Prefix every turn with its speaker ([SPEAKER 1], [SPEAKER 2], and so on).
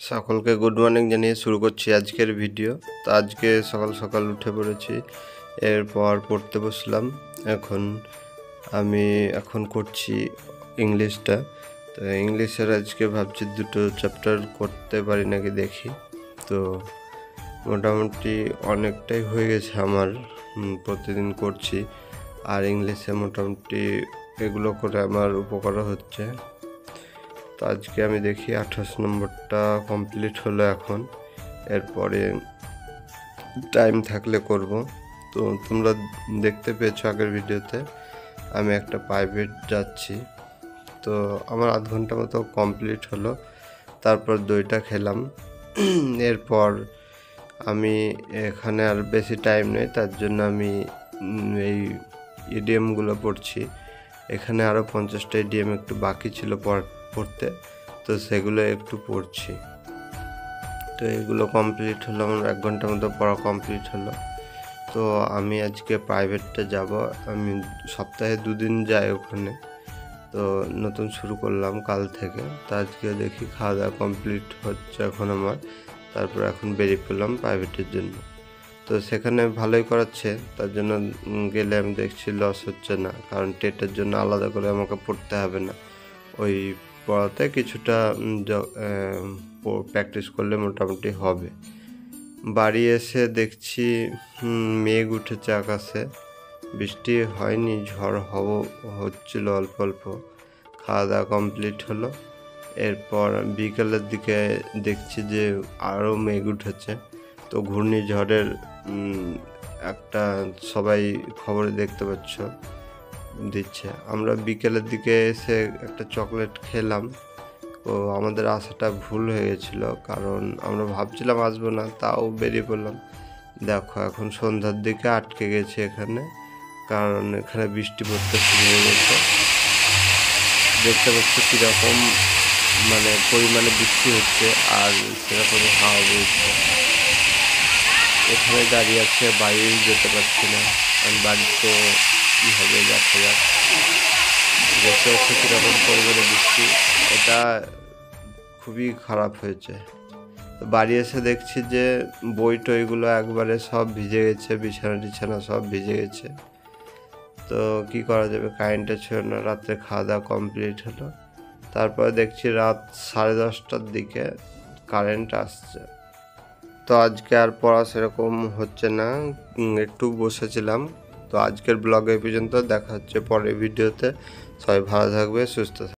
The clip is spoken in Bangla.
[SPEAKER 1] সকলকে গুড মর্নিং জানিয়ে শুরু করছি আজকের ভিডিও। তো আজকে সকাল সকাল উঠে পড়েছি, এরপর পড়তে বসলাম। এখন করছি ইংলিশটা। তো ইংলিশের আজকে ভাবছি 2টো চ্যাপ্টার করতে পারি নাকি দেখি। তো মোটামুটি অনেকটাই হয়ে গেছে আমার, প্রতিদিন করছি। আর ইংলিশে মোটামুটি এগুলো করে আমার উপকারও হচ্ছে। তো আজকে আমি দেখি 28 নম্বরটা কমপ্লিট হলো এখন, এরপরে টাইম থাকলে করব। তো তোমরা দেখতে পেয়েছো আগের ভিডিওতে আমি একটা প্রাইভেট যাচ্ছি। তো আমার আধ ঘন্টা মতো কমপ্লিট হলো, তারপর দইটা খেলাম। এরপর আমি এখানে আর বেশি টাইম নেই, তার জন্য আমি এই ইডিএমগুলো পড়ছি। এখানে আরও 50টা ইডিএম একটু বাকি ছিল পড়তে, তো সেগুলো একটু পড়ছি। তো এগুলো কমপ্লিট হলো, আমার 1 ঘন্টার মতো পড়া কমপ্লিট হলো। তো আমি আজকে প্রাইভেটটা যাব, আমি সপ্তাহে 2 দিন যাই ওখানে। তো নতুন শুরু করলাম কাল থেকে। তো আজকে দেখি খাওয়া দাওয়া কমপ্লিট হচ্ছে এখন আমার, তারপর এখন বেরিয়ে পড়লাম প্রাইভেটের জন্য। তো সেখানে ভালোই করাচ্ছে, তার জন্য গেলে আমি দেখছি লস হচ্ছে না, কারণ টেটের জন্য আলাদা করে আমাকে পড়তে হবে না। ওই পড়াতে কিছুটা প্র্যাকটিস করলে মোটামুটি হবে। বাড়ি এসে দেখছি মেঘ উঠেছে আকাশে, বৃষ্টি হয়নি, ঝড় হচ্ছিল অল্প অল্প। খাওয়া দাওয়া কমপ্লিট হলো, এরপর বিকেলের দিকে দেখছি যে আরও মেঘ উঠেছে। তো ঘূর্ণিঝড়ের একটা সবাই খবরে দেখতে পাচ্ছ দিচ্ছে। আমরা বিকেলের দিকে এসে একটা চকলেট খেলাম। তো আমাদের আসাটা ভুল হয়ে গেছিলো, কারণ আমরা ভাবছিলাম আসবো না, তাও বেরিয়ে পড়লাম। দেখো এখন সন্ধ্যার দিকে আটকে গেছে এখানে, কারণ এখানে বৃষ্টি পড়তে শুরু হয়ে গেছে। দেখতে পাচ্ছ কীরকম পরিমাণে বৃষ্টি হচ্ছে, আর সেরকম হাওয়া বইছে। এখানে দাঁড়িয়ে আছে, বাইরেই যেতে পারছি না। আমি বাড়িতে কী হবে দেখা যাক। দেখতে পাচ্ছি কীরকম পরিমাণে বৃষ্টি, এটা খুবই খারাপ হয়েছে। তো বাড়ি এসে দেখছি যে বই টইগুলো একবারে সব ভিজে গেছে, বিছানা টিছানা সব ভিজে গেছে। তো কি করা যাবে, কারেন্টটা ছিল না। রাত্রে খাওয়া দাওয়া কমপ্লিট হলো, তারপরে দেখছি রাত 10:30টার দিকে কারেন্ট আসছে। তো আজকে আর পড়া সেরকম হচ্ছে না, একটু বসেছিলাম। তো আজকের ব্লগ এই পর্যন্ত, দেখা হচ্ছে পরের ভিডিওতে। সবাই ভালো থাকবে, সুস্থ থাকবে।